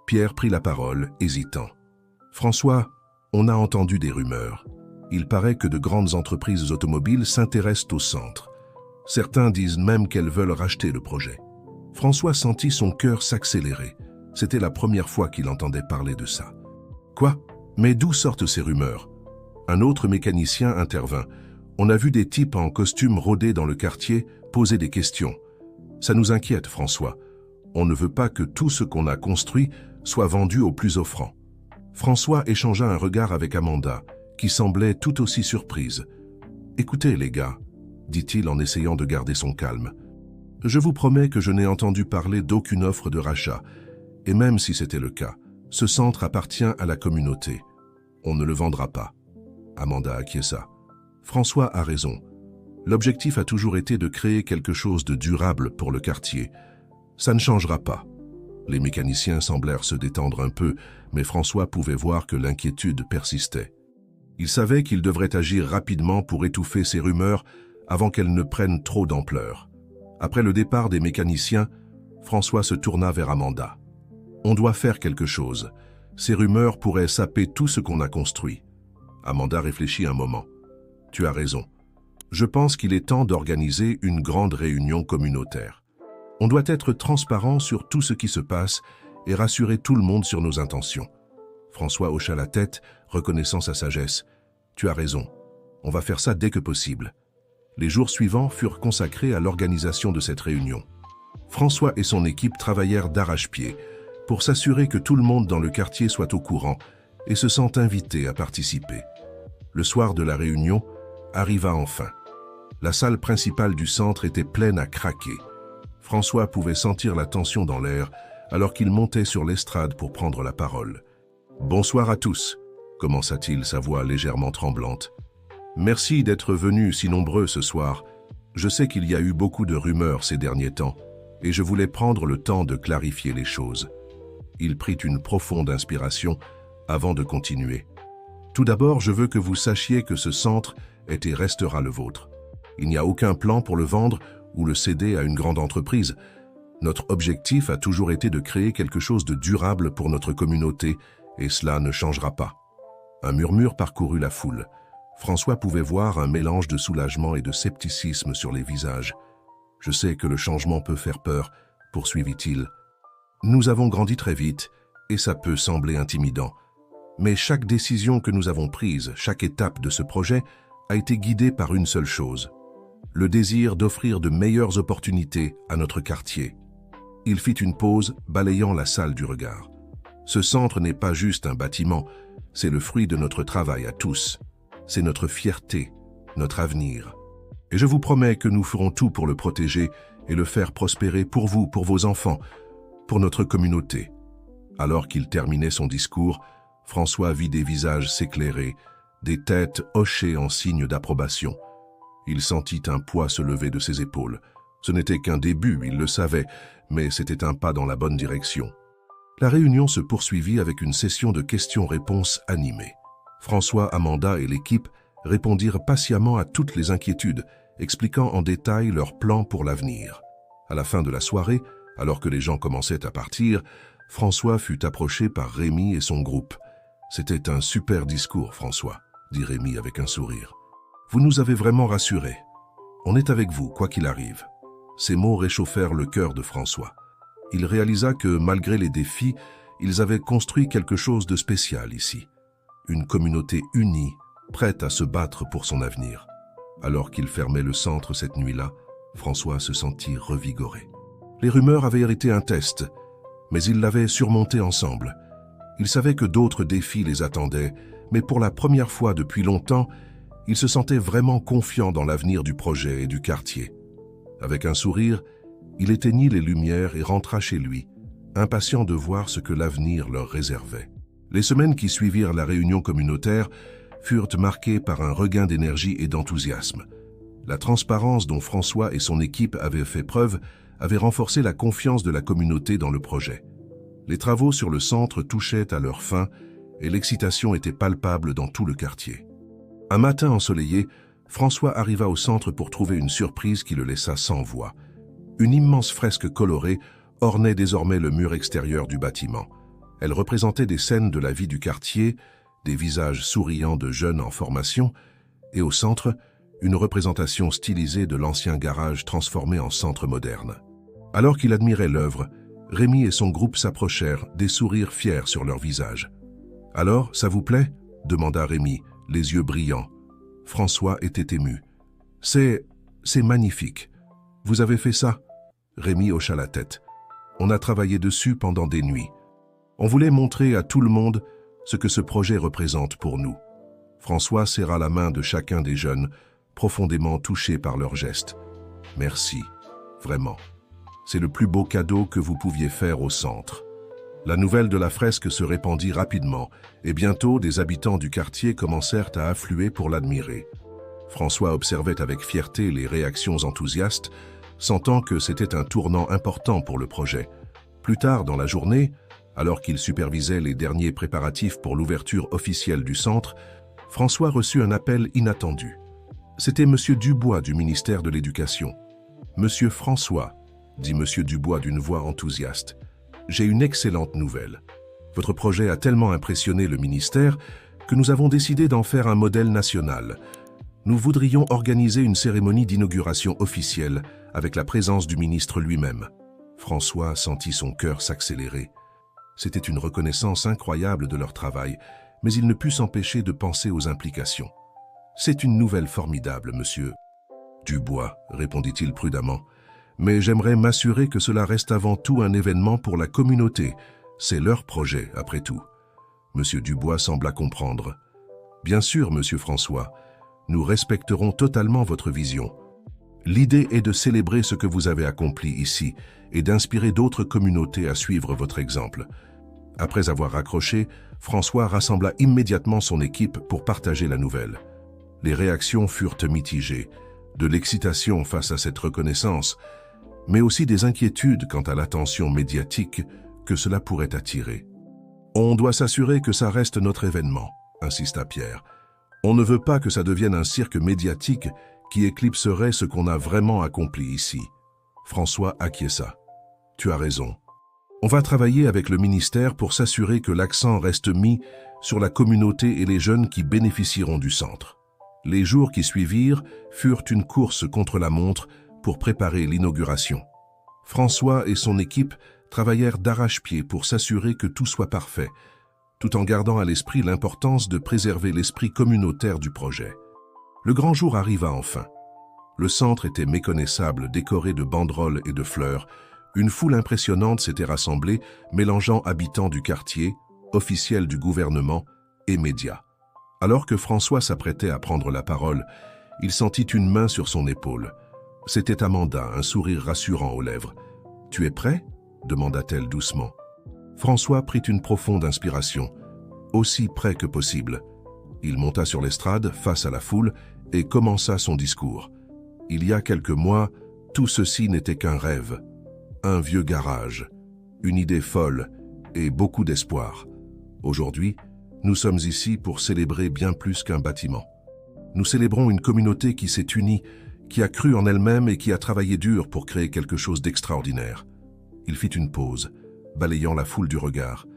Pierre prit la parole, hésitant. « François, on a entendu des rumeurs. Il paraît que de grandes entreprises automobiles s'intéressent au centre. Certains disent même qu'elles veulent racheter le projet. » François sentit son cœur s'accélérer. C'était la première fois qu'il entendait parler de ça. « Quoi? Mais d'où sortent ces rumeurs ?» Un autre mécanicien intervint. « On a vu des types en costume rôder dans le quartier, poser des questions. Ça nous inquiète, François. On ne veut pas que tout ce qu'on a construit soit vendu au plus offrant. » François échangea un regard avec Amanda, qui semblait tout aussi surprise. « Écoutez, les gars, » dit-il en essayant de garder son calme. « Je vous promets que je n'ai entendu parler d'aucune offre de rachat. Et même si c'était le cas, ce centre appartient à la communauté. On ne le vendra pas. » Amanda acquiesça. « François a raison. L'objectif a toujours été de créer quelque chose de durable pour le quartier. Ça ne changera pas. » Les mécaniciens semblèrent se détendre un peu, mais François pouvait voir que l'inquiétude persistait. Il savait qu'il devrait agir rapidement pour étouffer ces rumeurs avant qu'elles ne prennent trop d'ampleur. Après le départ des mécaniciens, François se tourna vers Amanda. « On doit faire quelque chose. Ces rumeurs pourraient saper tout ce qu'on a construit. » Amanda réfléchit un moment. « Tu as raison. Je pense qu'il est temps d'organiser une grande réunion communautaire. On doit être transparent sur tout ce qui se passe et rassurer tout le monde sur nos intentions. » François hocha la tête, reconnaissant sa sagesse. « Tu as raison. On va faire ça dès que possible. » Les jours suivants furent consacrés à l'organisation de cette réunion. François et son équipe travaillèrent d'arrache-pied pour s'assurer que tout le monde dans le quartier soit au courant et se sente invité à participer. Le soir de la réunion arriva enfin. La salle principale du centre était pleine à craquer. François pouvait sentir la tension dans l'air alors qu'il montait sur l'estrade pour prendre la parole. « Bonsoir à tous », commença-t-il, sa voix légèrement tremblante. « Merci d'être venus si nombreux ce soir. Je sais qu'il y a eu beaucoup de rumeurs ces derniers temps et je voulais prendre le temps de clarifier les choses. » Il prit une profonde inspiration avant de continuer. « Tout d'abord, je veux que vous sachiez que ce centre est et restera le vôtre. Il n'y a aucun plan pour le vendre ou le céder à une grande entreprise. Notre objectif a toujours été de créer quelque chose de durable pour notre communauté et cela ne changera pas. » Un murmure parcourut la foule. François pouvait voir un mélange de soulagement et de scepticisme sur les visages. « Je sais que le changement peut faire peur, » poursuivit-il. « Nous avons grandi très vite et ça peut sembler intimidant. Mais chaque décision que nous avons prise, chaque étape de ce projet a été guidée par une seule chose. Le désir d'offrir de meilleures opportunités à notre quartier. » Il fit une pause, balayant la salle du regard. « Ce centre n'est pas juste un bâtiment, c'est le fruit de notre travail à tous. C'est notre fierté, notre avenir. Et je vous promets que nous ferons tout pour le protéger et le faire prospérer pour vous, pour vos enfants, pour notre communauté. » Alors qu'il terminait son discours, François vit des visages s'éclairer, des têtes hochées en signe d'approbation. Il sentit un poids se lever de ses épaules. Ce n'était qu'un début, il le savait, mais c'était un pas dans la bonne direction. La réunion se poursuivit avec une session de questions-réponses animée. François, Amanda et l'équipe répondirent patiemment à toutes les inquiétudes, expliquant en détail leurs plans pour l'avenir. À la fin de la soirée, alors que les gens commençaient à partir, François fut approché par Rémi et son groupe. « C'était un super discours, François », dit Rémi avec un sourire. « Vous nous avez vraiment rassurés. On est avec vous, quoi qu'il arrive. » Ces mots réchauffèrent le cœur de François. Il réalisa que, malgré les défis, ils avaient construit quelque chose de spécial ici. Une communauté unie, prête à se battre pour son avenir. Alors qu'il fermait le centre cette nuit-là, François se sentit revigoré. Les rumeurs avaient été un test, mais ils l'avaient surmonté ensemble. Il savait que d'autres défis les attendaient, mais pour la première fois depuis longtemps, il se sentait vraiment confiant dans l'avenir du projet et du quartier. Avec un sourire, il éteignit les lumières et rentra chez lui, impatient de voir ce que l'avenir leur réservait. Les semaines qui suivirent la réunion communautaire furent marquées par un regain d'énergie et d'enthousiasme. La transparence dont François et son équipe avaient fait preuve avait renforcé la confiance de la communauté dans le projet. Les travaux sur le centre touchaient à leur fin et l'excitation était palpable dans tout le quartier. Un matin ensoleillé, François arriva au centre pour trouver une surprise qui le laissa sans voix. Une immense fresque colorée ornait désormais le mur extérieur du bâtiment. Elle représentait des scènes de la vie du quartier, des visages souriants de jeunes en formation, et au centre, une représentation stylisée de l'ancien garage transformé en centre moderne. Alors qu'il admirait l'œuvre, Rémi et son groupe s'approchèrent, des sourires fiers sur leurs visages. « Alors, ça vous plaît ?» demanda Rémi, les yeux brillants. François était ému. « C'est magnifique. Vous avez fait ça ?» Rémi hocha la tête. « On a travaillé dessus pendant des nuits. On voulait montrer à tout le monde ce que ce projet représente pour nous. » François serra la main de chacun des jeunes, profondément touché par leurs gestes. « Merci, vraiment. C'est le plus beau cadeau que vous pouviez faire au centre. » La nouvelle de la fresque se répandit rapidement, et bientôt des habitants du quartier commencèrent à affluer pour l'admirer. François observait avec fierté les réactions enthousiastes, sentant que c'était un tournant important pour le projet. Plus tard dans la journée, alors qu'il supervisait les derniers préparatifs pour l'ouverture officielle du centre, François reçut un appel inattendu. C'était Monsieur Dubois du ministère de l'Éducation. « Monsieur François, » dit Monsieur Dubois d'une voix enthousiaste, « j'ai une excellente nouvelle. Votre projet a tellement impressionné le ministère que nous avons décidé d'en faire un modèle national. Nous voudrions organiser une cérémonie d'inauguration officielle avec la présence du ministre lui-même. » François sentit son cœur s'accélérer. C'était une reconnaissance incroyable de leur travail, mais il ne put s'empêcher de penser aux implications. « C'est une nouvelle formidable, monsieur. » « Dubois, répondit-il prudemment, mais j'aimerais m'assurer que cela reste avant tout un événement pour la communauté. C'est leur projet, après tout. » Monsieur Dubois sembla comprendre. « Bien sûr, monsieur François, nous respecterons totalement votre vision. L'idée est de célébrer ce que vous avez accompli ici et d'inspirer d'autres communautés à suivre votre exemple. » Après avoir raccroché, François rassembla immédiatement son équipe pour partager la nouvelle. Les réactions furent mitigées, de l'excitation face à cette reconnaissance, mais aussi des inquiétudes quant à l'attention médiatique que cela pourrait attirer. « On doit s'assurer que ça reste notre événement », insista Pierre. « On ne veut pas que ça devienne un cirque médiatique qui éclipserait ce qu'on a vraiment accompli ici. » François acquiesça. « Tu as raison. On va travailler avec le ministère pour s'assurer que l'accent reste mis sur la communauté et les jeunes qui bénéficieront du centre. » Les jours qui suivirent furent une course contre la montre pour préparer l'inauguration. François et son équipe travaillèrent d'arrache-pied pour s'assurer que tout soit parfait, tout en gardant à l'esprit l'importance de préserver l'esprit communautaire du projet. Le grand jour arriva enfin. Le centre était méconnaissable, décoré de banderoles et de fleurs. Une foule impressionnante s'était rassemblée, mélangeant habitants du quartier, officiels du gouvernement et médias. Alors que François s'apprêtait à prendre la parole, il sentit une main sur son épaule. C'était Amanda, un sourire rassurant aux lèvres. « Tu es prêt ?» demanda-t-elle doucement. François prit une profonde inspiration, aussi près que possible. Il monta sur l'estrade, face à la foule, et commença son discours. Il y a quelques mois, tout ceci n'était qu'un rêve. Un vieux garage, une idée folle et beaucoup d'espoir. Aujourd'hui, nous sommes ici pour célébrer bien plus qu'un bâtiment. Nous célébrons une communauté qui s'est unie, qui a cru en elle-même et qui a travaillé dur pour créer quelque chose d'extraordinaire. Il fit une pause, balayant la foule du regard.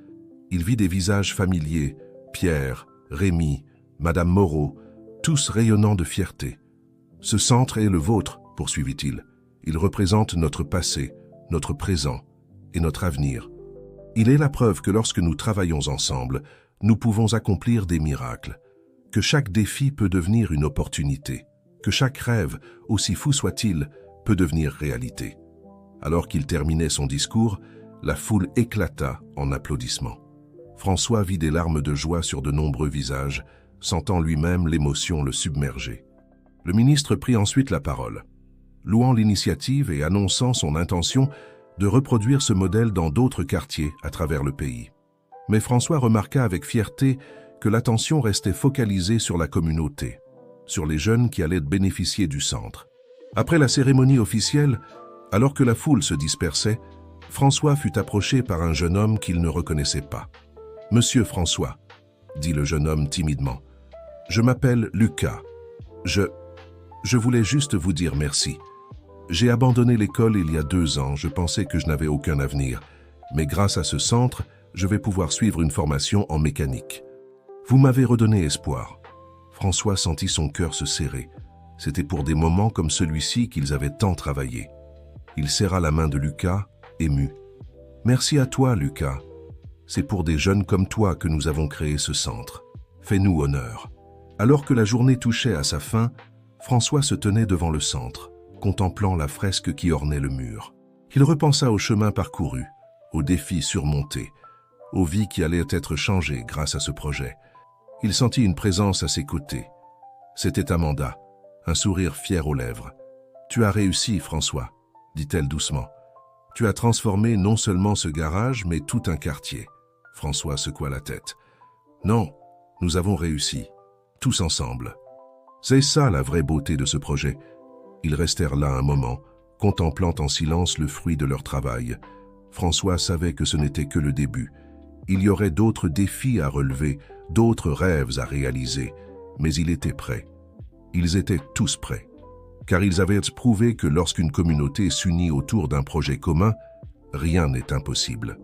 Il vit des visages familiers, Pierre, Rémi, Madame Moreau, tous rayonnants de fierté. « Ce centre est le vôtre, poursuivit-il. Il représente notre passé, notre présent et notre avenir. Il est la preuve que lorsque nous travaillons ensemble, nous pouvons accomplir des miracles, que chaque défi peut devenir une opportunité, que chaque rêve, aussi fou soit-il, peut devenir réalité. » Alors qu'il terminait son discours, la foule éclata en applaudissements. François vit des larmes de joie sur de nombreux visages, sentant lui-même l'émotion le submerger. Le ministre prit ensuite la parole, louant l'initiative et annonçant son intention de reproduire ce modèle dans d'autres quartiers à travers le pays. Mais François remarqua avec fierté que l'attention restait focalisée sur la communauté, sur les jeunes qui allaient bénéficier du centre. Après la cérémonie officielle, alors que la foule se dispersait, François fut approché par un jeune homme qu'il ne reconnaissait pas. « Monsieur François, » dit le jeune homme timidement, « je m'appelle Lucas. Je voulais juste vous dire merci. J'ai abandonné l'école il y a 2 ans, je pensais que je n'avais aucun avenir, mais grâce à ce centre, je vais pouvoir suivre une formation en mécanique. Vous m'avez redonné espoir. » François sentit son cœur se serrer. C'était pour des moments comme celui-ci qu'ils avaient tant travaillé. Il serra la main de Lucas, ému. « Merci à toi, Lucas. C'est pour des jeunes comme toi que nous avons créé ce centre. Fais-nous honneur. » Alors que la journée touchait à sa fin, François se tenait devant le centre, contemplant la fresque qui ornait le mur. Il repensa au chemin parcouru, aux défis surmontés, aux vies qui allaient être changées grâce à ce projet. Il sentit une présence à ses côtés. C'était Amanda, un sourire fier aux lèvres. « Tu as réussi, François, » dit-elle doucement. « Tu as transformé non seulement ce garage, mais tout un quartier. » François secoua la tête. « Non, nous avons réussi, tous ensemble. » C'est ça la vraie beauté de ce projet. Ils restèrent là un moment, contemplant en silence le fruit de leur travail. François savait que ce n'était que le début. Il y aurait d'autres défis à relever, d'autres rêves à réaliser, mais il était prêt. Ils étaient tous prêts, car ils avaient prouvé que lorsqu'une communauté s'unit autour d'un projet commun, rien n'est impossible.